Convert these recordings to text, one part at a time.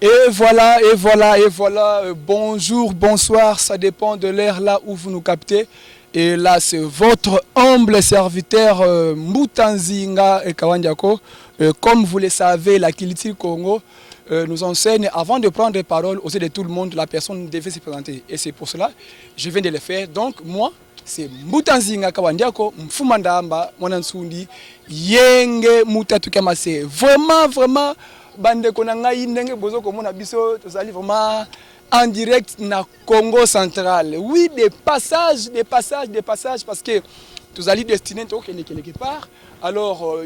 Et voilà, et voilà, et voilà. Bonjour, bonsoir, ça dépend de l'heure là où vous nous captez. Et là, c'est votre humble serviteur Mbutanzinga et Kawandiako. Comme vous le savez, la Kiliti Congo nous enseigne, avant de prendre parole aux yeux de tout le monde, la personne devait se présenter. Et c'est pour cela je viens de le faire. Donc, moi, c'est Mbutanzinga Kawandiako, Mfumandamba, Mwanansundi, Yenge Mutatukama. C'est vraiment, vraiment. Bande konanga ndenge bozo komona biso tozali vraiment en direct na Congo central. Oui, des passages parce que tozali destiné to quelque part. Alors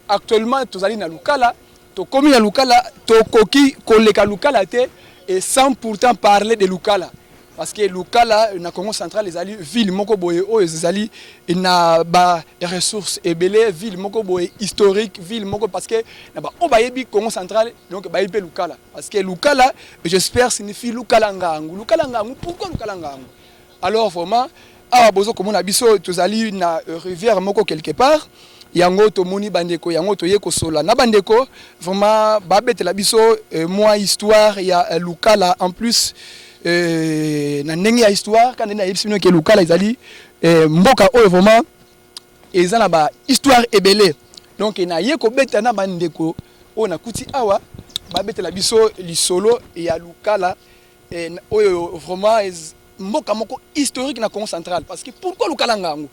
actuellement tozali na Lukala, to komi na Lukala, to koki koleka Lukala te et sans pourtant parler de Lukala. Parce que Lukala na Congo central les ali ville moko boye o ezali na ba ressources ebele ville moko boye historique ville moko parce que na ba obayebi Congo central donc ba yebi Lukala parce que Lukala j'espère signifie Lukala ngangu pourquoi Lukala ngangu alors vraiment awa bozo komona biso tozali na rivière moko quelque part yango to moni bandeko yango to yeko sola na bandeko vraiment ba betela biso moi histoire ya Lukala en plus na ndenge ya histoire quand na yebisino ke Lukala ezali mboka oyo vraiment ezana ba histoire ebele donc na yeko beta na bandeko o na kuti awa ba betela biso lisolo ya Lukala oyo vraiment mboka moko historique na Congo central parce que pourquoi Lukala ngango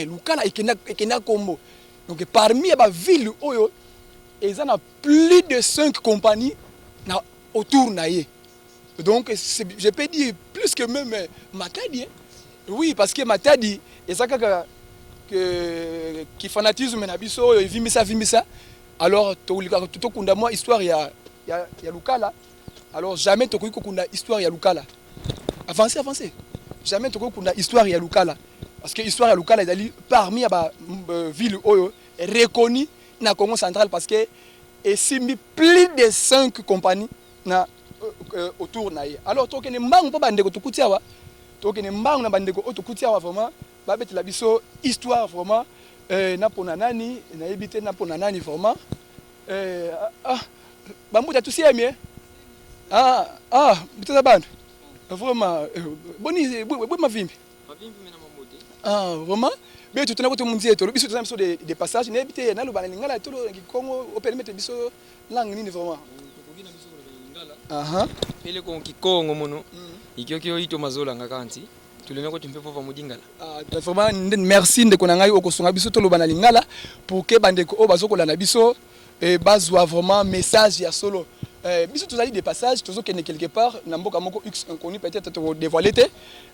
Lukala ekena kombo donc parmi ba ville oyo ezana plus de 5 compagnies na autour na ye. Donc, je peux dire plus que même Matadi. Hein? Oui, parce que Matadi, et ça qui fanatisme nabiso, vimisa. Alors, tout le moi histoire il y a Lukala. Alors jamais tu kunda histoire il y a Lukala. Avancez. Jamais tu kunda histoire il y a Lukala. Parce que l'histoire ya Lukala est parmi les villes reconnues dans le Congo central parce que et simbi plus de 5 compagnies na autour naïe. Alors toi qui ne manques pas bandeko tukutiawa, toi qui ne manques na bandeko tukutiawa vraiment, ba beti la biso histoire vraiment na pona nani na ebité na pona nani vraiment ba muta tusi amie mutata bandu vraiment boni ma vimbi mena mamodi vraiment bien tout na ko to munzi to biso to des passages na ebité na lobana lingala to Congo au permettre biso langue ni vraiment ele ko kikongo mono ikyo ito mazola ngakanti tulene ko tumpe pova mudingala vraiment merci ndeko na ngai okosunga biso to lobana lingala pour que bandeko o bazokola na biso et bazwa vraiment message ya solo biso tozali des passages tozokene quelque part na mboka moko x inconnu peut-être to dévoiler te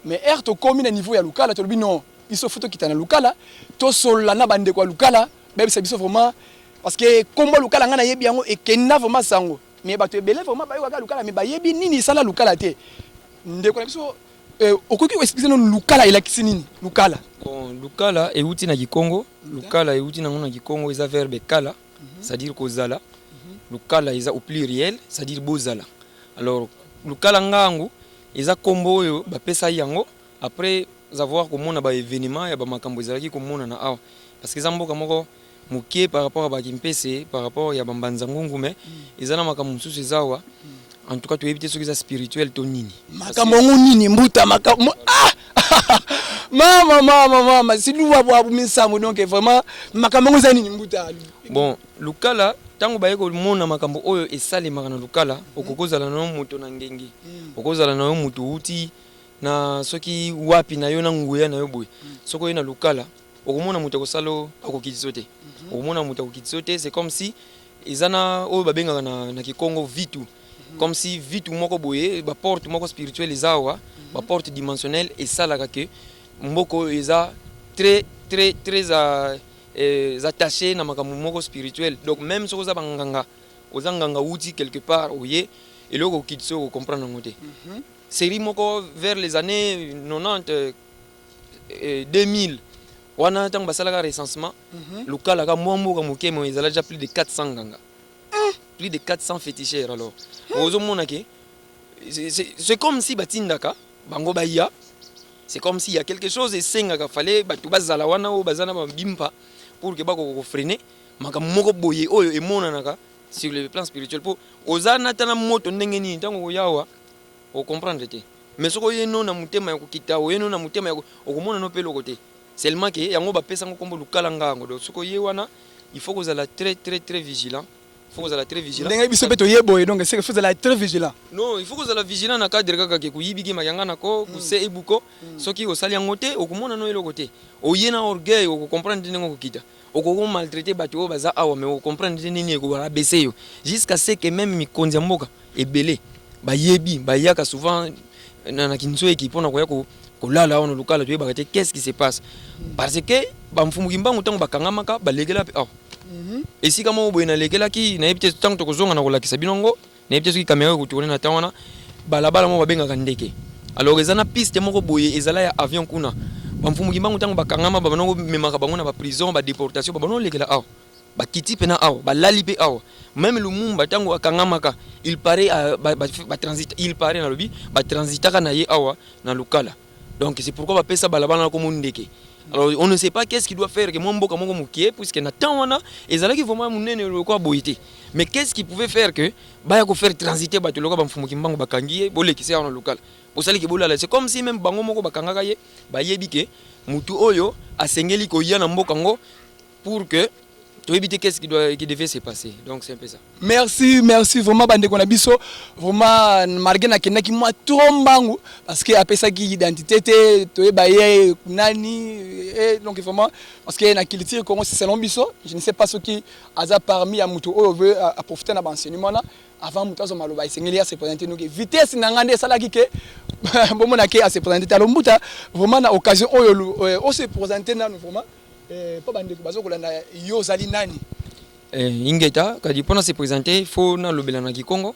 mais er to komi na niveau ya Lukala to lobi non biso photo kitana Lukala to sola na bandeko ya Lukala bebisa biso vraiment parce que kombo Lukala ngana yebi yango et kenna vraiment sango mais bato ebele vraiment bayaka Lukala mais bayebi nini sala Lukala te ndeko na biso okoki expliquer non Lukala elakisi nini Lukala bon Lukala euti na Kikongo Lukala euti na ngona Kikongo eza verbe kala c'est-à-dire kozala Lukala eza au pluriel c'est-à-dire bozala alors Lukala ngangu eza kombo oyo bapesa yango après avoir komona ba événement ya ba makambo ezalaki komona na awa parce que zamboka moko mukie par rapport à Bakimpese, par rapport à Bambanza Ngungume, ils ont makamusu sezawa. En tout cas, tu évites ce qui est spirituel tonini. Makamongu nini mbuta makamu mama si nous voir ça donc vraiment makamongu za nini mbuta. Bon, Lukala tango bayeko mona makambo oyo esale makana Lukala okokozala na muto na ngengi. Okokozala na muto uti na soki wapi na yo na nguya na yo boy. Soko na Lukala okomona muto kosalo akokitsote. Okomona muto akokitsote c'est comme si ezana oyo babenga na Kikongo vitu. Comme si vitu moko boye ba porte moko spirituelle ezawa ba porte dimensionnelle et ça la que mboko eza très attaché na makambo moko spirituel donc même si oza banganga ozanganga uti quelque part oye et loko kitso ko comprendre ngote série moko vers les années 90 2000 wana tang basala ka recensement local ka mwambo ka mokemo ezala déjà plus de 400 ganga plus de 400 féticheurs alors c'est comme si batindaka bango baya c'est comme s'il y a quelque chose et sengaka fallait batu bazala wana o bazana bimpa pour que bako ko freiner makamoko boye oyo emonanaka sur le plan spirituel pour ozana tana moto ndenge ni ntango yawa o comprendre te mais soko yeno na mutema ya kokita yeno na mutema ya okomona no pelo côté seulement que yango ba pesa ngo kombo lukala ngango donc soko ye wana il faut que vous allez très vigilant. Il faut que vous allez très vigilant. Donc c'est que vous allez très vigilant. Non, il faut que vous allez vigilant na cadre kaka ke kuyibiki maganga nako kuse ebuko soki osali yangote okomona no elo côté. Oyena orgueil o comprendre ndenge kokita. Okoko maltraiter bato baza awa mais o comprendre ndenge ko rabaisser yo jusqu'à ce que même mikonzi ya mboka ebele ba yebi ba yaka souvent na kinso ekipona koya ko kolala ono lukala to yebaka te qu'est-ce qui se passe parce que ba mfumu kimbangu tango bakangamaka balegela pe et si kama oboyena legela ki na yebite tango to kozonga na kolakisa binongo na yebite soki kamera ko tourner na tawana balabala mo babengaka ndeke alors ezana piste moko boye ezala ya avion kuna ba mfumu kimbangu tango bakangama ba banongo memaka bango na ba prison ba déportation ba banongo legela aw ba kiti pena aw ba lali pe aw même Lumumba tango akangamaka il paraît ba transit il paraît na lobi ba transitaka na ye awa na lukala. Donc c'est pourquoi on appelle ça balabala comme ndeke. Alors on ne sait pas qu'est-ce qu'il doit faire que mon mboka moko mukie puisque na tawana ezala ki vraiment munene lokwa boyité. Mais qu'est-ce qu'il pouvait faire que baya ko faire transiter bato lokwa bamfumu kimbango bakangiye bolekise na local. Osali ke bolala c'est comme si même bango moko bakangaka ye bayebi ke mutu oyo asengeli ko ya na mboka ngo pour que tu éviter qu'est-ce qui devait se passer. Donc c'est un peu ça. Merci vraiment bande qu'on a biso vraiment marqué na kena ki moi trombangu parce que après ça qui identité to e baye nani et donc vraiment parce que na culture Congo c'est selon biso je ne sais pas ce qui aza parmi à mutu oyo veut à profiter na enseignement là avant mutu azo maloba isengeli à se présenter nous vitesse na ngande sala ki ke bomona ke à se présenter alors muta vraiment na occasion oyo o se présenter na nous vraiment pas bande ko bazo kolanda yo zali nani ingeta kadi pona se présenter faut na lobela na Kikongo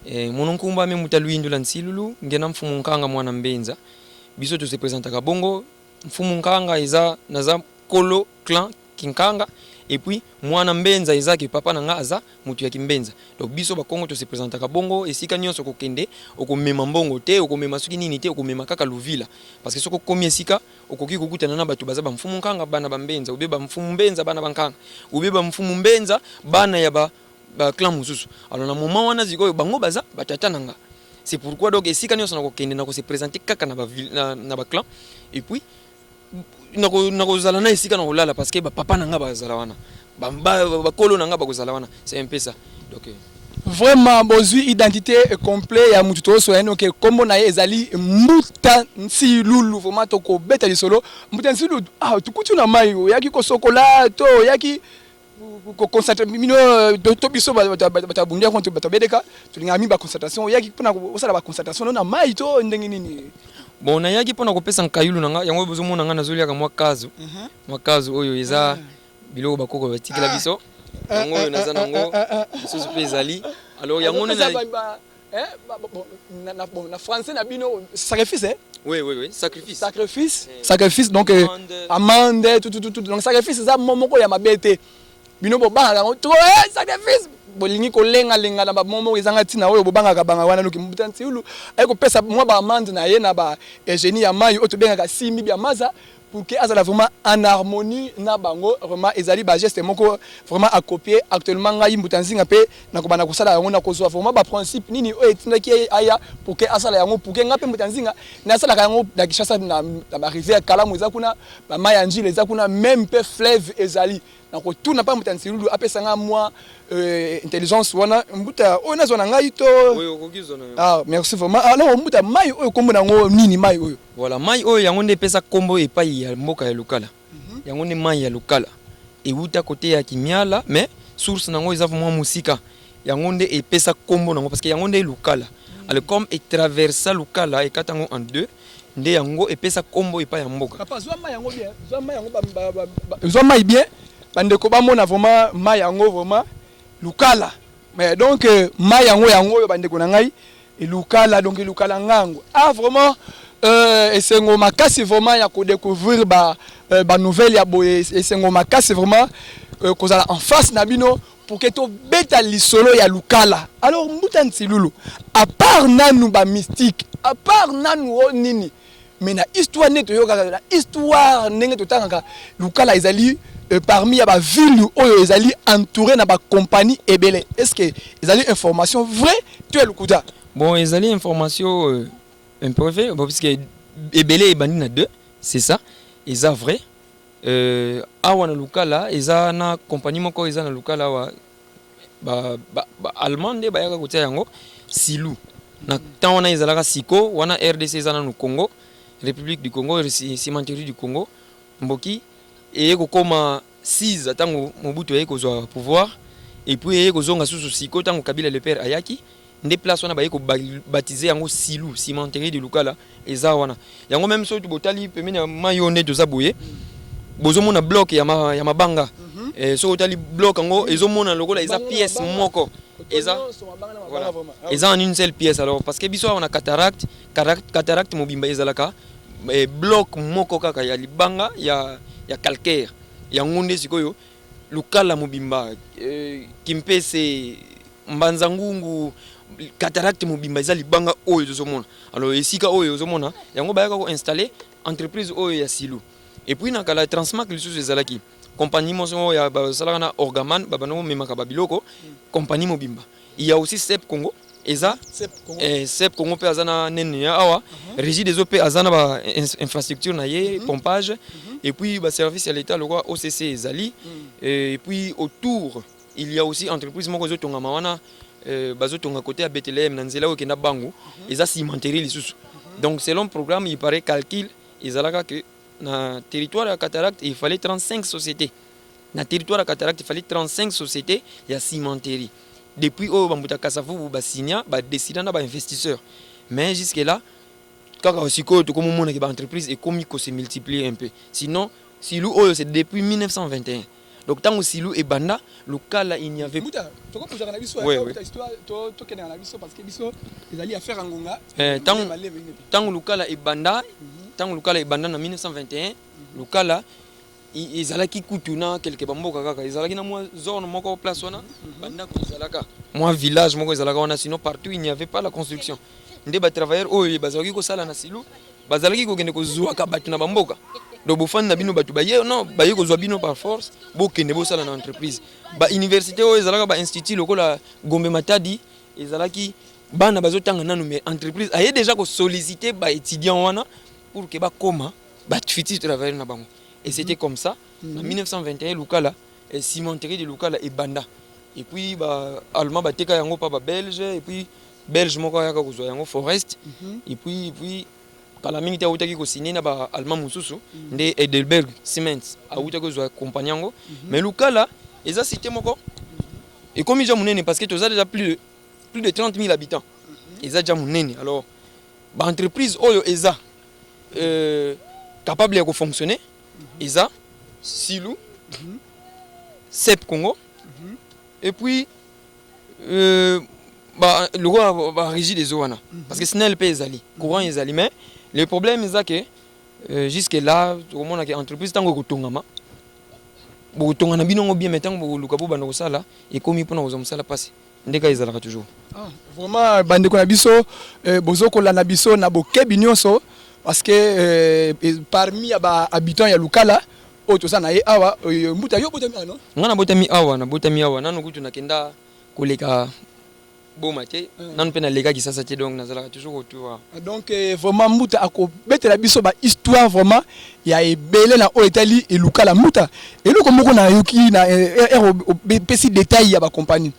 mononkumba me mutaluindu la nsilulu ngena mfumu nkanga mwana mbenza biso to se présentaka bongo mfumu nkanga eza naza kolo clan kinkanga et puis mwana mbenza eza ke papa nanga aza mutu ya kimbenza donc biso ba Kongo to se présentaka bongo esika nyonso kokende okomema mbongo te okomema suki nini te okomema kaka luvila parce que soko komi esika okoki kokutana na bato baza ba mfumu nkanga bana ba mbenza ubeba mfumu mbenza bana bankanga ubeba mfumu mbenza bana ya ba clan mususu alors na moment wana ziko bango baza batata nanga c'est pourquoi donc esika nyonso na kokende na ko se présenter kaka na ba na ba clan et puis nakozala na esika na kolala parce que papa nanga bazala wana bakolo nanga bakozala wana c'est un peu ça donc vraiment bozui identité complet ya mutu to so eno ke kombo na ezali Mbuta Nsilulu vraiment to ko beta lisolo Mbuta Nsilulu tukuti na mai yaki ko sokola to yaki ko concentrer mino to biso batabundia konto batabedeka tulinga mi ba concentration yaki pona osala ba concentration na mai to ndenge nini. Bon na yaki pona kopesa nkayulu nanga yango bozomona nga nazoli yaka mwakazu oyo eza biloko bakoko batikela biso yango oyo naza nango biso pe ezali alors yango na na français na bino sacrifice oui sacrifice donc amande tout donc sacrifice ça momoko ya mabete bino bobanga to sacrifice bolingi kolenga lenga na ba momo ezanga tina oyo bobanga banga wana noki Mbuta Nsilulu ay ko pesa mwa ba amande na ye na ba génie ya mai oto benga simi bia maza pour que azala vraiment en harmonie na bango vraiment ezali ba geste moko vraiment à copier actuellement ngai Mbuta Nzinga pe na ko bana kosala yango na kozwa vraiment ba principe nini oyo etinaki aya pour que asala yango pour que ngape Mbuta Nzinga na sala yango na Kishasa na ba rivière Kalamu ezakuna ba mai ya njile ezakuna même pe fleuve ezali donc tout n'a pas Mbuta Nsilulu apesanga moi intelligence wana Mbuta ona zona ngai to merci vraiment alors Mbuta mai oyo kombo nango nini mai oyo voilà mai oyo yango nde pesa kombo epai ya mboka ya lukala yango nde mai ya lukala euta côté ya Kimiala mais source nango eza vraiment musika yango nde epesa kombo nango parce que yango nde lukala alors comme et traversa lukala et katango en deux nde yango epesa kombo epai ya mboka papa zwa mai yango bien zwa mai bien bande ko bamona vraiment mai yango vraiment lukala mais donc mai yango yo bande ko na ngai et lukala donc lukala ngango vraiment esengo makasi vraiment ya ko découvrir ba nouvelle ya boye esengo makasi vraiment kozala en face na bino pour que to beta lisolo ya lukala alors Mbuta Nsilulu à part nanu ba mystique à part nanu nini mais na histoire neto yoka na histoire ndenge to tangaka lukala ezali parmi les villes où ils allaient entourer na ba compagnie ebele. Est-ce que ils allaient information vraie tu es le coup bon ils allaient information un peu vrai parce que ebele et bandi na deux c'est ça ils a vrai awa na lukala ils a na compagnie moko ils a na lukala wa ba allemande ba yaka kotia yango Silou na tant wana ils alaka siko wana RDC za na no Congo République du Congo cimenterie du Congo mboki et kokoma 6 atango Mobutu yeko zo pouvoir et puis yeko zonga susu siko tango Kabila le père ayaki nde place wana bayeko baptiser yango Silou cimenterie de lukala eza wana yango même so tu botali pemene mayone to zaboye bozomona bloc ya mabanga so otali bloc yango ezomona lokola eza pièce moko eza voilà eza en une seule pièce alors parce que biso on a cataracte mobimba ezalaka bloc moko kaka ya libanga ya calcaire ya ngonde sikoyo lukala mobimba kimpese mbanza ngungu cataracte mobimba eza libanga oyo tozomona alors esika oyo ozomona yango bayaka ko installer entreprise oyo ya Silou et puis na kala Transmark lisusu ezalaki compagnie moso ya basalaka na Orgaman babano memaka babiloko compagnie mobimba il y a aussi Sep Congo eza Sep Congo pe azana nene awa régie des OP azana ba infrastructure na ye pompage et puis ba service à l'état le roi OCC ezali et puis autour il y a aussi entreprise moko zo tonga mawana bazo tonga côté à Bethlehem na nzela okenda bangu eza cimenterie lisusu donc selon programme il paraît calcul ezalaka que na territoire à Cataracte il fallait 35 sociétés na territoire à Cataracte il fallait 35 sociétés ya cimenterie depuis au bambuta kasavu ba signa ba décider na ba investisseurs mais jusque là kaka aussi ko to comme mon entreprise et comme se multiplier un peu sinon Silou c'est depuis 1921 donc tant que Silou et banda local il n'y avait tant local et banda tant local et banda en 1921 local ils allaient qui coutuna quelque bamboka kaka ils allaient na moi zone moko place wana banda ko zalaka moi village moko zalaka wana sinon partout il n'y avait pas la construction ndé ba travailleurs oyo bazalaki ko sala na Silou bazalaki ko kende ko zuwa ka batu na bamboka donc bofan na bino batu baye non baye ko zuwa bino par force bo kende bo sala na entreprise ba université oyo zalaka ba institut lokola Gombe Matadi ezalaki bana bazotanga nanu mais entreprise aye déjà ko solliciter ba étudiants wana pour que ba koma ba fiti travailler na bango et c'était comme ça en 1921 Lukala et cimenterie de Lukala et banda et puis ba allemand ba teka yango pa ba belge et puis belge moko yaka ko zo yango forest et puis kala mingi ta utaki ko signer na ba allemand mususu nde Heidelberg Cement a utaki ko zo compagnie yango mais Lukala eza cité moko et comme déjà munene parce que tu as déjà plus de 30 000 habitants eza déjà munene alors ba entreprise oyo eza capable de fonctionner eza Silou Sep Congo et puis le roi va régir des eaux parce que Snell paye ezali courant ezali mais le problème est que jusque là tout le monde a entreprise tango kotongama botonga na binongo bien metango boluka bo bana kosala et comme ipona kozomsala passe ndeka ezalaka toujours vraiment bande ko na biso bozoko la na biso na bokebi nyonso parce que parmi les habitants ya Lukala oto sana ye awa mbuta yo botami ano ngana botami awa nanu kutu nakenda koleka boma te nanu pena leka kisasa te donc nazala toujours autour donc vraiment mbuta ako betela biso ba histoire vraiment ya ebele na Oetali et Lukala mbuta eloko moko na yoki na pesi détail ya ba compagnie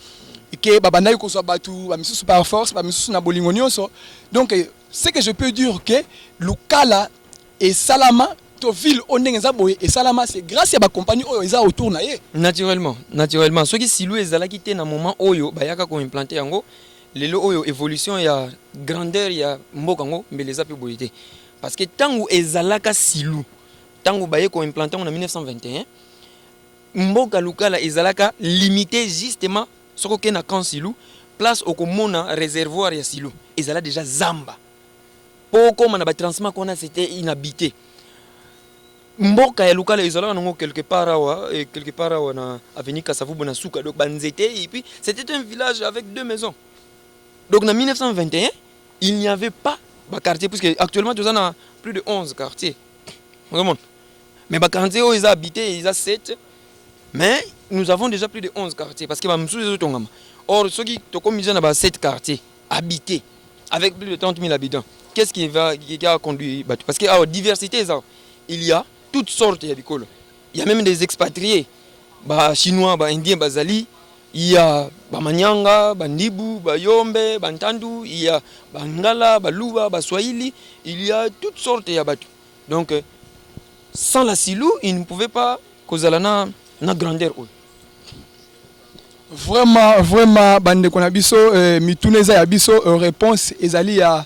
que babanda ko so batu ba misusu par force ba misusu na bolingo nyonso donc c'est que je peux dire que Lukala et Salama to ville ondenga boye et Salama c'est grâce à ba compagnie oyo eza autour na ye naturellement ce qui Silou ezalaki te na moment oyo bayaka ko implanter yango lelo oyo évolution ya grandeur ya mboka ngo mbeleza pe boyité parce que tangu ezalaka Silou tangu baye ko implanter en 1921 mboka Lukala ezalaka limité justement soko ke na kan Silou place au komona réservoir ya Silou ezala déjà zamba poko mana ba transma kona c'était inhabité mboka ya Lukala ezala nango quelque part awa na avenue Kasavubu na Suka donc banzete et puis c'était un village avec 2 maisons donc en 1921 il n'y avait pas ba quartier parce que actuellement tu as plus de 11 quartiers vraiment mais ba quartier où ils habitaient ils a 7 Mais nous avons déjà plus de 11 quartiers parce que or ceux qui ont 7 quartiers habités avec plus de 30 000 habitants, qu'est-ce qui a conduit? Parce que la diversité, il y a toutes sortes d'écoles. Il y a même des expatriés, chinois, indiens, bazali. Il y a Manyanga, Bandibu, Yombe, Bantandu, il y a Bangala, Baluba, Baswahili, il y a toutes sortes de Batu. Donc, sans la silou, il ne pouvait pas causer la grandeur. Vraiment, bande qu'on a biso, mituneza ya biso, réponse ezali ya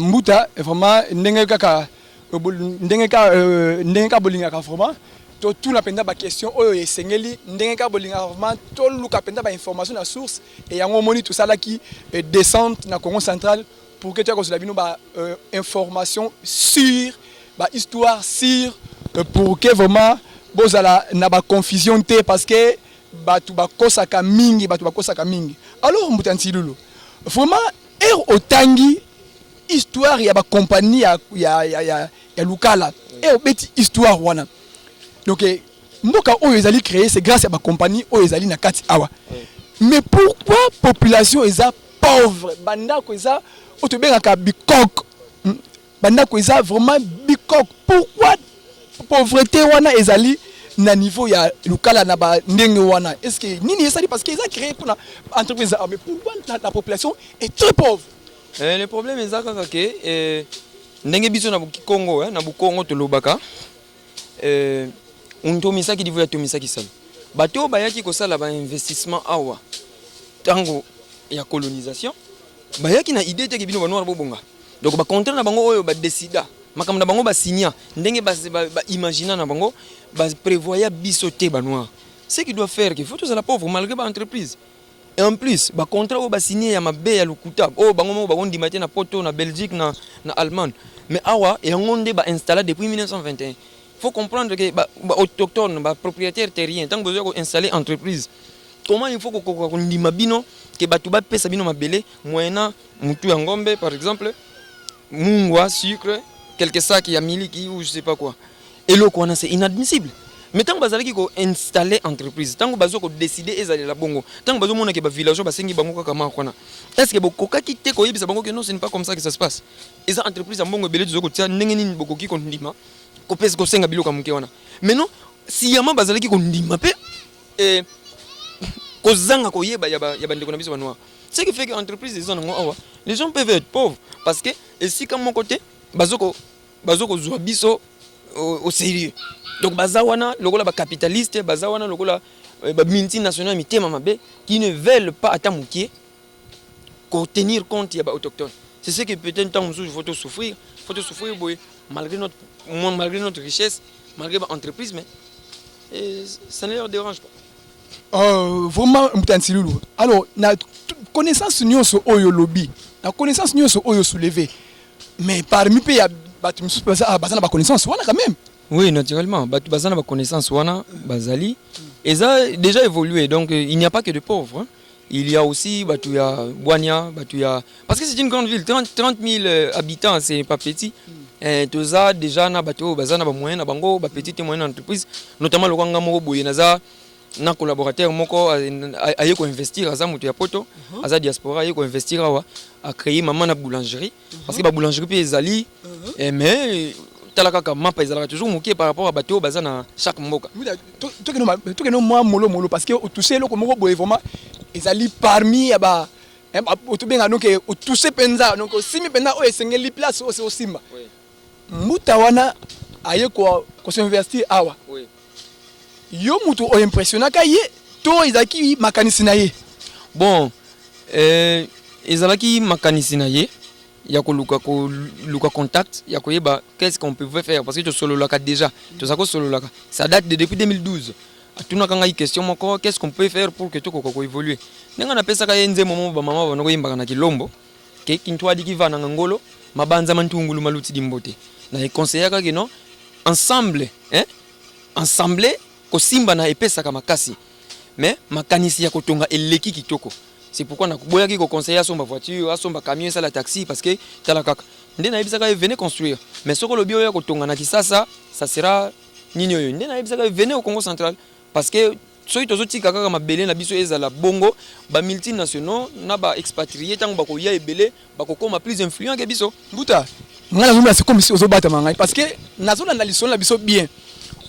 mbuta, vraiment, ndenge ka bolinga ka vraiment. Tout la penda ba question oyo esengeli ndenge ka bolinga vraiment tout luka penda ba information na source et yango moni tout ça là qui descente na Congo central pour que tu as bino ba information sur ba histoire sur pour que vraiment bozala na ba confusion té parce que batu ba kosaka mingi alors Mbutanzi Lulu vraiment otangi histoire ya ba compagnie ya lukala et obeti histoire wana. Donc, mboka oyo ezali créé, c'est grâce à ma compagnie oyo ezali na kati awa. Mais pourquoi la population est pauvre? Banda ko eza otobengaka bikok. Banda ko eza vraiment bikok. Pourquoi pauvreté wana ezali na niveau ya lukala na ba ndenge wana? Est-ce que nini ezali parce que eza créé pour la entreprise? Mais pourquoi la population est très pauvre? Le problème est que ndenge biso na Congo, na Congo to lobaka. Untomisa ki divoya tomisa ki sala. Bato bayaki ko sala ba investissement awa. Tango ya colonisation. Bayaki na idée te ki bino banwa bobonga. Donc ba contrat na bango oyo ba décida. Makambo na bango ba signa. Ndenge ba imaginer na bango ba prévoya bisoté banwa. Ce qui doit faire qu'il faut tous à la pauvre malgré ba entreprise. Et en plus, ba contrat o ba signé ya mabe ya lukuta. Oh bango mo ba on dimate na Porto na Belgique na Allemagne. Mais awa et on ba installé depuis 1921. Il faut comprendre que les autochtones, les propriétaires terriens, tant que vous avez installé entreprise, comment il faut que vous ayez que batuba pesa bino mabele moyena mutu ya ngombe par exemple mungwa sucre quelque sacs ya miliki ou je sais pas quoi et le quoi c'est inadmissible. Mais tant que bazali ko installer entreprise tant que bazo ko décider ezali la bongo tant que bazo mona ke ba village ba sengi bango kama kwana est-ce que bokoka kite ko yebisa bango que non ce n'est pas comme ça que ça se passe. Et ça entreprise ya bongo belé zoko tia ndenge nini bokoki ko ndima ko pesa ko senga biloka muke wana. Mais non si yama bazali ko ndima pe kozanga ko yeba ya bandeko na biso banwa. Ce qui fait que entreprise les gens peuvent être pauvres parce que et si comme mon côté bazoko zwa biso au sérieux. Donc bazawana lokola ba capitaliste bazawana lokola ba multinationales mitema mabe qui ne veulent pas atamukie ko tenir compte ya ba autochtones. C'est ce que peut-être tant il faut souffrir boy malgré notre richesse, malgré ba entreprise mais ça ne leur dérange pas. Vraiment Mbutanzi Lulu. Alors na connaissance nyonso oyo lobby, na connaissance nyonso oyo soulevé. Mais parmi pe ya batu misusu bazana ba connaissance wana quand même. Oui, naturellement, batu bazana ba connaissance wana bazali et ça a déjà évolué donc il n'y a pas que de pauvres hein. Il y a aussi batu ya Boania, batu ya parce que c'est une grande ville, 30 000 habitants, c'est pas petit. Et tout ça déjà na batu bazana ba moyen na bango ba petite et moyenne entreprise notamment le Rwanda moko boye naza na collaborateur moko aye ko investir aza mutu ya poto aza diaspora aye ko investir awa a créer maman na boulangerie parce que ba boulangerie pe ezali mais talaka mapa ezalaka toujours moké par rapport à bateau bazana chaque mboka to que no moi molo parce que au toucher loko moko boye vraiment ezali parmi ya ba to benga donc au toucher penza donc simi penza o esengeli place o c'est simba muta wana aye ko s'investir awa yo mutu o impressionnaka ye to izaki makanisi na ye bon ezalaki makanisi na ye ya ko luka contact ya ko yeba qu'est-ce qu'on pouvait faire parce que to solo laka déjà to sako solo laka ça date de depuis 2012 atuna kanga question moko qu'est-ce qu'on peut faire pour que to ko évoluer nenga na pesa ka yenze momo ba mama bana ko yimba na kilombo ke kintwa diki vana ngolo mabanza mantungulu maluti dimbote na conseiller ka non ensemble ensemble ko simba na epesa ka makasi mais makanisi ya kotonga eleki kitoko. C'est pourquoi na boya ki ko conseiller asomba voiture asomba camion ça la taxi parce que tala kaka ndena yebisa ka venez construire mais soko lo bio ya kotonga na kisasa ça sera nini oyo nde nayebisaka venez au Congo central parce que soki tozotika kaka mabele na biso ezala bongo ba multinationaux na ba expatriés tango bakoya ebele bakokoma plus influent ke biso Mbuta ngala zomba c'est comme si ozobata mangai parce que nazolanda lisolo na biso bien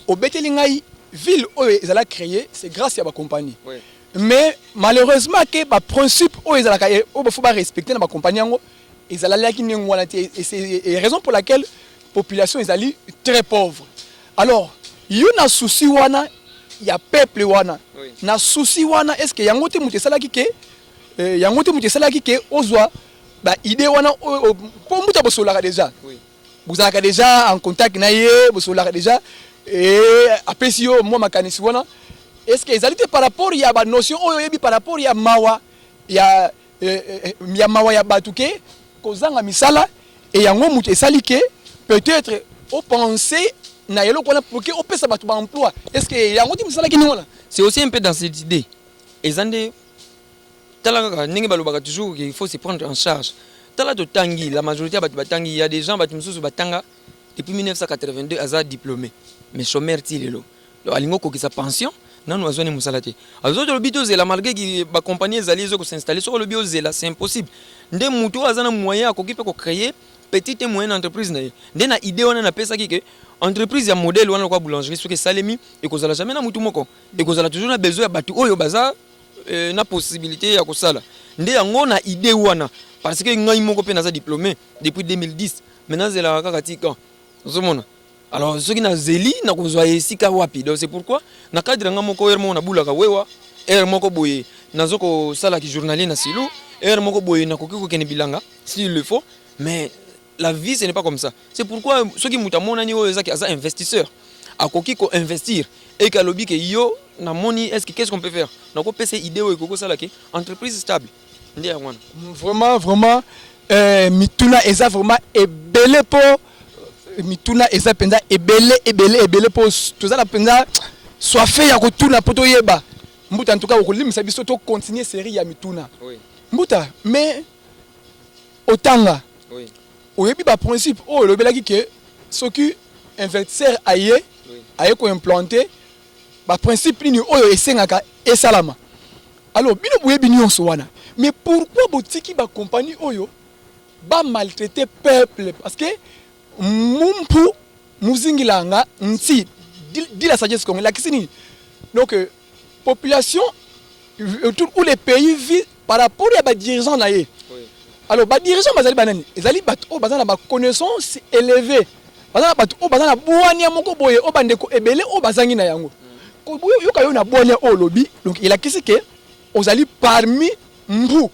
obeteli ngai ville oyo ezala créer c'est grâce à ba compagnie oui. Mais malheureusement que ba principe oyo ezala ka o faut ba respecter na ba compagnie ngo ezala laki ngwana te et c'est raison pour laquelle population ezali très pauvre. Alors yo na souci wana ya peuple wana oui. Na souci wana est-ce que yango te mutu esalaki ke yango te mutu esalaki ke ozwa ba idée wana po mutu bosolaka déjà oui. Vous avez déjà en contact na ye bosolaka déjà et après si yo moi makanisi wana est-ce que ezalité par rapport ya ba notion oyo yebi par rapport ya mawa ya mawa ya batuke kozanga misala et yango mutu esali ke peut-être au penser na yelo kona pour que opesa batu ba emploi est-ce que yango ti misala ki ningola c'est aussi un peu dans cette idée ezande tala ningi balobaka toujours qu'il faut se prendre en charge tala to tangi la majorité batu batangi il y a des gens batu mususu batanga depuis 1982 aza diplômé mais chômeur ti lelo lo alingo ko kisa pension nanu azone musala te azoto lo bito zela malgré que ba compagnie ezali zo ko s'installer sur le bio zela c'est impossible nde mutu azana moyen akokipe ko créer petite et moyenne entreprise na ye nde na idée wana na pesa ki ke entreprise ya modèle wana kwa boulangerie soki salemi et kozala jamais na mutu moko et kozala toujours na besoin ya batu oyo baza na possibilité ya kosala nde yango na idée wana parce que ngai moko pe naza diplômé depuis 2010 maintenant zela kaka tika ozomona alors soki na zeli na kozwa esika wapi donc c'est pourquoi na cadre nga moko er moko na bulaka wewa er moko boye nazoko sala ki journalier na silo er moko boye na koki ko kene bilanga s'il le faut mais la vie ce n'est pas comme ça c'est pourquoi ceux qui mutamona ni oyo ezaki asa investisseur akoki ko investir et ka lobi ke yo na moni est-ce que qu'est-ce qu'on peut faire na ko pesa idée oyo koko sala ki entreprise stable ndi ya wana vraiment mituna eza vraiment ebele po mituna eza penza ebele po tozala penza soit fait ya kotuna poto yeba mbuta en tout cas okolimisa biso to continuer série ya mituna oui mbuta mais otanga oui oyebi ba principe o lobelaki ke soki investisseur aye ko implanter ba principe ni oyo esengaka esalama alors bino boyebi nyonso wana mais pourquoi botiki ba compagnie oyo ba maltraiter peuple parce que mumpu muzingilanga nti dit la sagesse congolaise la kisini donc population où les pays vivent par rapport à ba dirigeants na ye alors ba dirigeants bazali banani ezali bat o bazana ba connaissance élevée bazana bat o bazana boania moko boye o bandeko ebele o bazangi na yango ko yo kayo na boania o lobi donc il a kisi que ozali parmi mbu.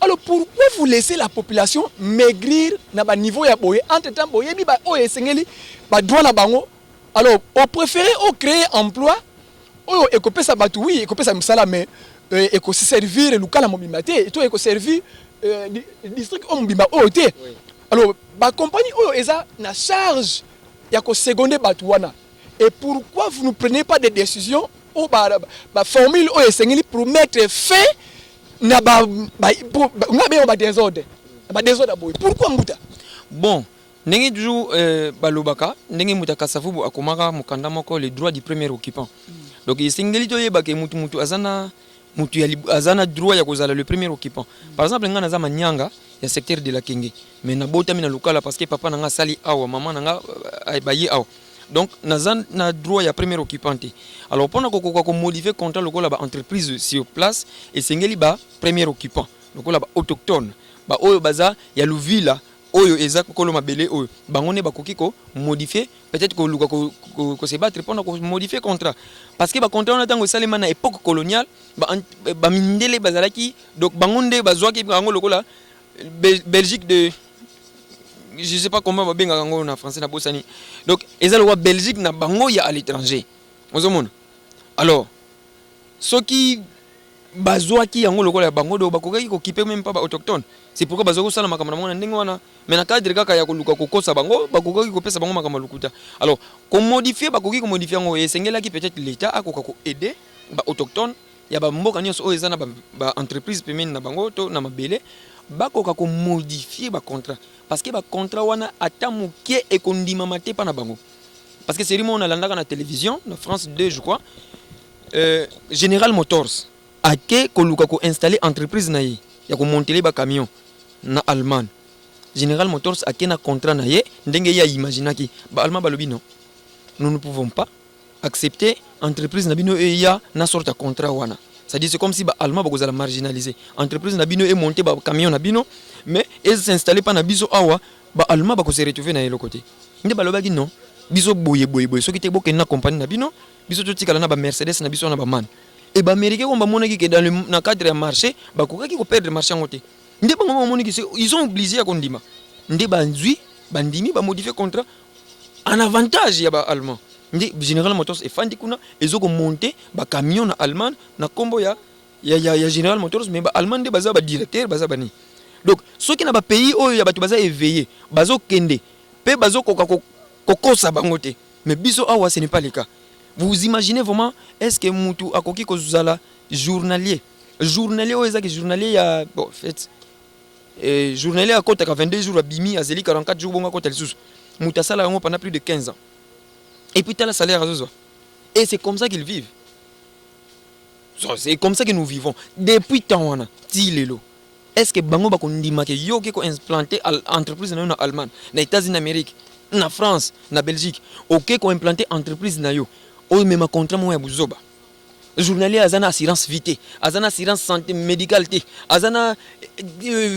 Alors pourquoi vous laissez la population maigrir na ba niveau ya boye entre temps boye bi ba o esengeli ba droit na bango alors on préférer au créer emploi oyo ekopesa batu oui ekopesa misala mais eko servir lukala mobimate to eko servir district o mobimba o te alors ba compagnie oyo eza na charge ya ko seconder batu wana et pourquoi vous ne prenez pas des décisions ou ba formule o esengeli pour mettre fin na ba désordre boy pourquoi mbuta bon ndenge toujours balobaka ndenge muta kasavubu akomaka mukanda moko les droits du premier occupant donc esengeli to yeba ke mutu azana azana droit ya kozala le premier occupant par exemple nga naza manyanga ya secteur de la Kenge mais na botami na lokala parce que papa nanga sali awa maman nanga bayi awa donc na droit ya premier occupant alors pendant ko modifier contrat lokola ba entreprise sur place et sengeli ba premier occupant lokola ba autochtone ba oyo baza ya luvila oyo eza kolo mabele oyo bangone bakoki ko modifier peut-être ko luka ko se battre pendant ko modifier contrat parce que ba contrat on atango salema na époque coloniale ba mindele bazalaki donc bangonde bazwaki bango lokola Belgique de je sais pas comment va bien en français na bosani donc ezalo wa Belgique na bango ya à l'étranger ozomona alors ceux qui bazwaki yango lokola ya bango do bakokaki ko kipe même pas ba autochtone c'est pourquoi bazoko sala makamana mona ndenge wana mais na cadre kaka ya koluka kokosa bango bakokaki ko pesa bango makamana lukuta alors ko modifier bakoki ko modifier ngo esengela ki peut-être l'état akoka ko aider ba autochtone ya ba mboka nyonso o ezana ba entreprise pemene na bango to na mabele bakoka ko modifier ba contrat parce que ba contrat wana ata moke ekondima mate pa na bango parce que série on a landaka na télévision na France 2 je crois General Motors ake koluka ko installer entreprise na ye ya ko monter ba camion na Allemagne. General Motors ake na contrat na ye ndenge ya imaginaki ba Allemand balobi non, nous ne pouvons pas accepter entreprise na bino e ya na sorte de contrat wana. C'est-à-dire c'est comme si ba Allemand ba kozala marginaliser entreprise na bino e monter ba camion na bino mais et s'installer pas na biso awa ba Allemand ba ko se retrouver na l'autre côté. Nde balobaki non biso boye soki te boke na compagnie na bino biso to tikala na ba Mercedes na biso na ba man et ba américain on ba monaki que dans le na cadre ya marché ba kokaki ko perdre marché ngote nde ba ngoma monaki ils sont obligés à kondima nde ba nzui ba ndimi ba modifier contrat en avantage ya ba allemand nde General Motors e fandi kuna ezoko monter ba camion na allemand na kombo ya General Motors mais ba allemand nde baza ba directeur baza bani donc soki na ba pays oyo ya batu baza éveillé bazo kende pe bazo kokosa bangote mais biso awa ce n'est pas le cas. Vous imaginez vraiment est-ce que mutu akoki kozala journalier oyo ezaki journalier ya bon fait journalier à kota 22 jours à bimi à zeli 44 jours bonga kota lisusu mutu asala yango pendant plus de 15 ans et puis t'as salaire azozo et c'est comme ça qu'ils vivent. C'est comme ça que nous vivons depuis tant wana ti lelo. Est-ce que bango bakondima ke yo ke ko implanter entreprise na Allemagne na États-Unis d'Amérique na France na Belgique OK ko implanter entreprise na yo o même contrat mo ya buzoba journalier azana assurance vie azana assurance santé médicale azana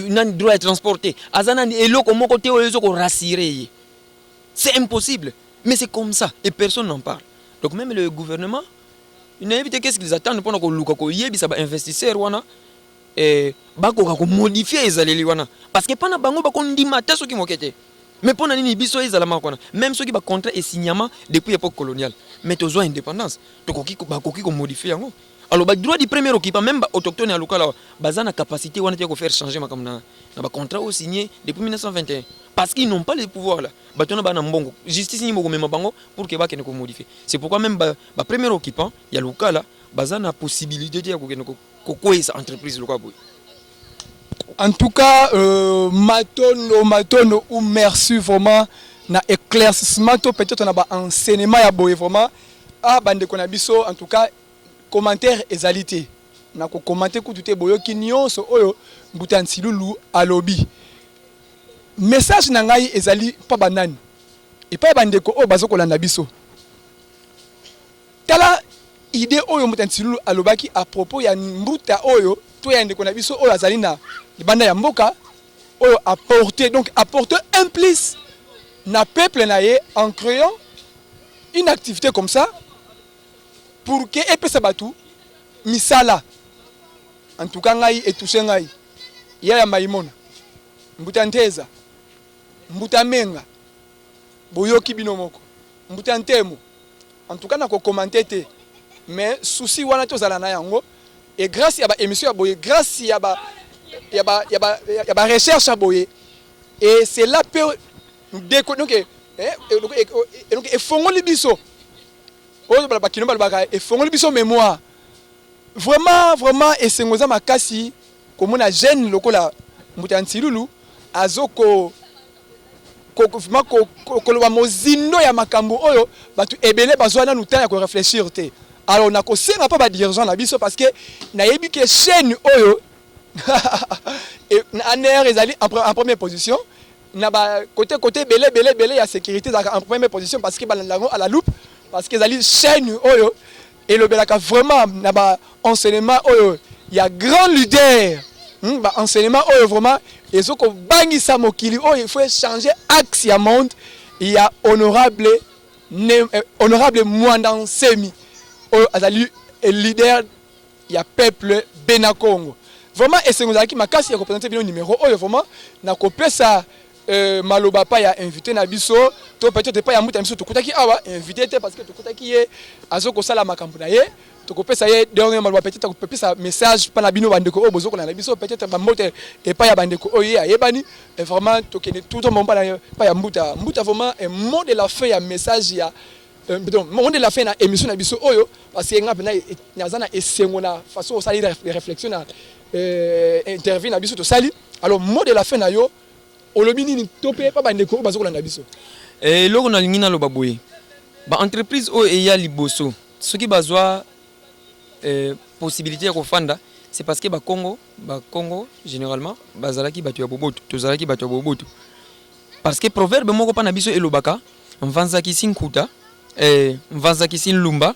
nan droit à transporter azana eloko moko te oyo ko rassurer. C'est impossible mais c'est comme ça et personne n'en parle. Donc même le gouvernement il n'a évité qu'est-ce qu'ils attendent pendant ko luka ko yebisa ba investisseur wana bako ko modifier ezaleli wana parce que pana bango bako ndima ta soki mokete mais pona nini biso ezala makona même soki ba contrat et signement depuis l'époque coloniale mais tozo indépendance tokoki ko modifier yango alors ba droit du premier occupant même ba autochtone ya lokala bazana capacité wana te ko faire changer makam na ba contrat au signé depuis 1921 parce qu'ils n'ont pas le pouvoir là batona bana mbongo justice ni moko mema bango pour que ba kene ko modifier. C'est pourquoi même ba premier occupant ya lokala bazana possibilité de ko esa entreprise lokala boy. En tout cas, matono ou merci vraiment na éclaircissement peut-être on a ba enseignement ya boye vraiment ah bande ko na biso en tout cas commentaire ezalité na ko commenter ku tuté boyo ki nyonso oyo Mbutansi Lulu alobi message na ngai ezali pa banani et pa bande ko o bazo ko landa biso tala idée oyo Mbutansi Lulu alobaki à propos ya mbuta oyo to ya ndeko na biso oyo azali na banda ya mboka oyo apporter donc apporter un plus na peuple na ye en créant une activité comme ça pour que epesa batu misala en tout cas ngai etouché ngai ya maimona mbuta nteza mbuta menga boyoki bino moko mbuta ntemo en tout cas na ko commenter te mais souci wana tozala na yango et grâce à ba émission ya boye grâce ya ba recherche à boye et c'est là peut donc et fongoli biso oyo bala bakino bala baka et fongoli biso mémoire vraiment et sengoza makasi komona jeune lokola Mbutansi Lulu azoko ko mozindo ya makambo oyo batu ebele bazwana nutaya ko réfléchir te. Alors on a ko senga pa ba dirigeant na biso parce que na yebi ke chaîne oyo et ANR ezali en première position na ba côté belé ya sécurité en première position parce que balango à la loupe parce que ezali chaîne oyo et le belaka vraiment na ba enseignement oyo il y a grand leader ba enseignement oyo vraiment ezoko bangisa mokili oyo il faut changer axe ya monde. Il y a honorable Mwandan Semi oyo azali leader ya peuple Benakongo. Vraiment et c'est ngozaki makasi ya représenter bino numéro oyo vraiment na kopesa maloba pa ya invité na biso to peut-être pas ya muta biso to kutaki awa invité te parce que to kutaki ye azoko sala makambo na ye to kopesa ye dernier maloba peut-être ko pesa message pa na bino bandeko oyo bozoko na biso peut-être ba mote et pas ya bandeko oyo ya yebani et vraiment to kene tout le monde pa ya muta vraiment un mot de la fin ya message ya donc mot de la fin na émission na biso oyo parce que ngapena nazana esengo na façon osali réflexion na interview na biso to sali. Alors mot de la fin na yo olobini ni topé pa bandeko bazokola na biso loko na lingina lo baboye ba entreprise o eya liboso soki bazwa possibilité ya kofanda c'est parce que ba Congo généralement bazalaki bato ya boboto tozalaki bato ya boboto parce que proverbe moko pa na biso elobaka mvanzaki sinkuta mvanzaki sinlumba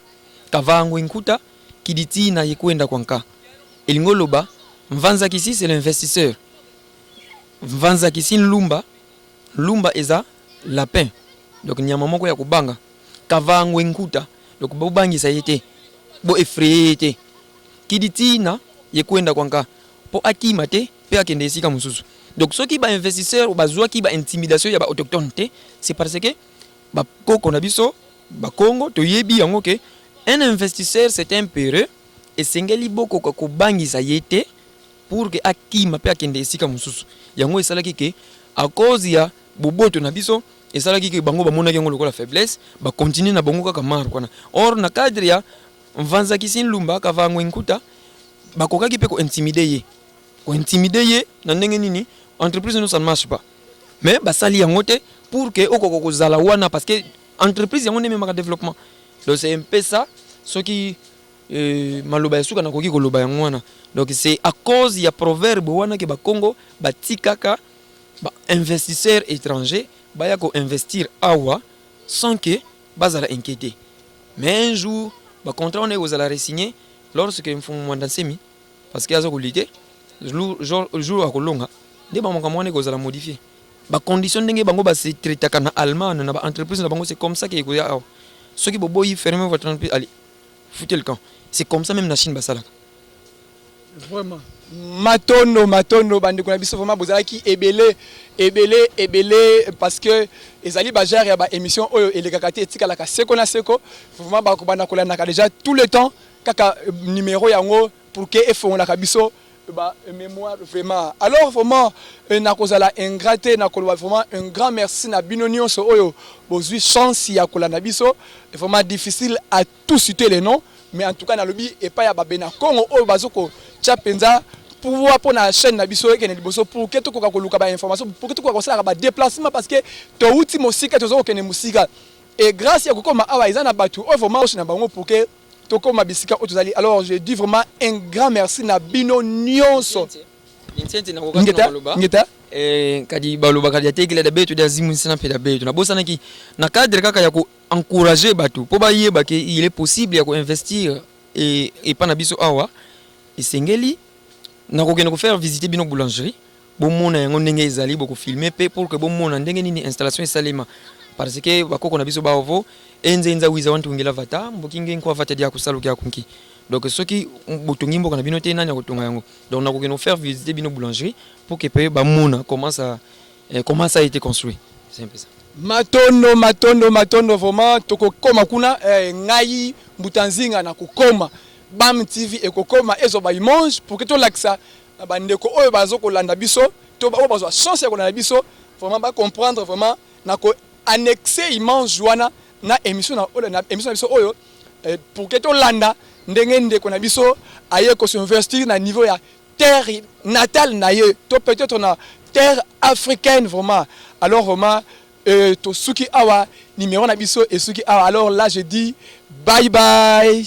kavango inkuta kiditi na yekwenda kwanka elingo loba mvanzaki si c'est l'investisseur mvanzaki sinlumba lumba eza lapin donc nyama moko ya kubanga kavango inkuta donc bobangisa yete bo effrayer te kiditi na yekwenda kwanka po akima te pe akende esika mususu donc soki ba investisseur bazwa ki ba intimidation ya ba autochtone te c'est parce que ba koko na biso ba Congo to yebi yango ke un investisseur c'est un péreux et sengeli boko ko bangisa yete pour que akima pe akende esika mususu yango esalaki ke à cause ya boboto na biso esalaki ke bango bamona yango lokola faiblesse ba continuer na bango kaka mar kwana or na cadre ya mvanzaki sinlumba kavango inkuta bakokaki pe ko intimider ye na ndenge nini entreprise no ça ne marche pas mais basali yango te pour que okoko kozala wana parce que entreprise yango ne memaka développement donc c'est un peu ça ce qui maloba yasuka na koki koloba yango wana donc c'est à cause ya proverbe wana ke ba Congo batikaka ba investisseurs étrangers baya ko investir awa sans que bazala inquiété mais un jour ba contrat on est aux ala resigner lorsque mfumu mwanda semi parce que azo kolité jour akolonga nde ba makambo wana kozala modifier ba condition ndenge bango ba se traitaka na Allemagne na ba entreprise na bango c'est comme ça que ekoya awa soki boboyi fermer votre entreprise allez foutez le camp c'est comme ça même na Chine basalaka vraiment matondo bandeko na biso vraiment bozalaki ebele parce que ezali ba genre ya ba émission oyo elekaka te etika la seko na seko vraiment ba kobanda kolandaka déjà tout le temps kaka numéro yango pour que efongolaka biso ba mémoire vraiment alors vraiment na kozala ingraté na koloba vraiment un grand merci na bino nyonso oyo bozwi chance ya kolanda biso vraiment difficile à tout citer les noms mais en tout cas na lobi et pas ya babena Congo oyo bazoko tia penza pouvoir pour la chaîne na biso ekene liboso pour que to koka koluka ba information pour que to koka kosala ba déplacement parce que to uti mosika to zo kene musika et grâce ya kokoma awa izana batu oyo vraiment na bango pour que toko mabisika otuzali alors je dis vraiment un grand merci na bino nyonso ngeta kadi baloba kadi atekela da betu da zimu sina pe da betu na bosana ki na cadre kaka ya ko encourager batu po ba yeba ke il est possible ya ko investir et pas na biso awa esengeli na ko kena ko faire visiter bino boulangerie bo mona yango ndenge ezali boko filmer pe pour que bo mona ndenge nini installation esalema parce que bakoko na biso ba ovo enza wiza wantu ngela vata mbokinge nko vata dia kusalo kya kunki donc soki botongi mboka na bino te nanya kotonga yango donc na ko kena faire visiter bino boulangerie pour que pe ba mona comment ça a été construit c'est un peu ça matondo vraiment toko koma kuna ngai Mbutanzinga na kokoma BAM TV ekokoma ezo ba image pour que to laksa bandeko oyo bazoko landa biso to ba bazwa chance ya kolanda biso vraiment ba comprendre vraiment na ko annexer image wana na émission na biso oyo pour que to landa ndenge ndeko na biso aye ko s'investir na niveau ya terre natale na ye to peut-être na terre africaine vraiment alors vraiment to suki awa numéro na biso et suki awa alors là je dis bye bye.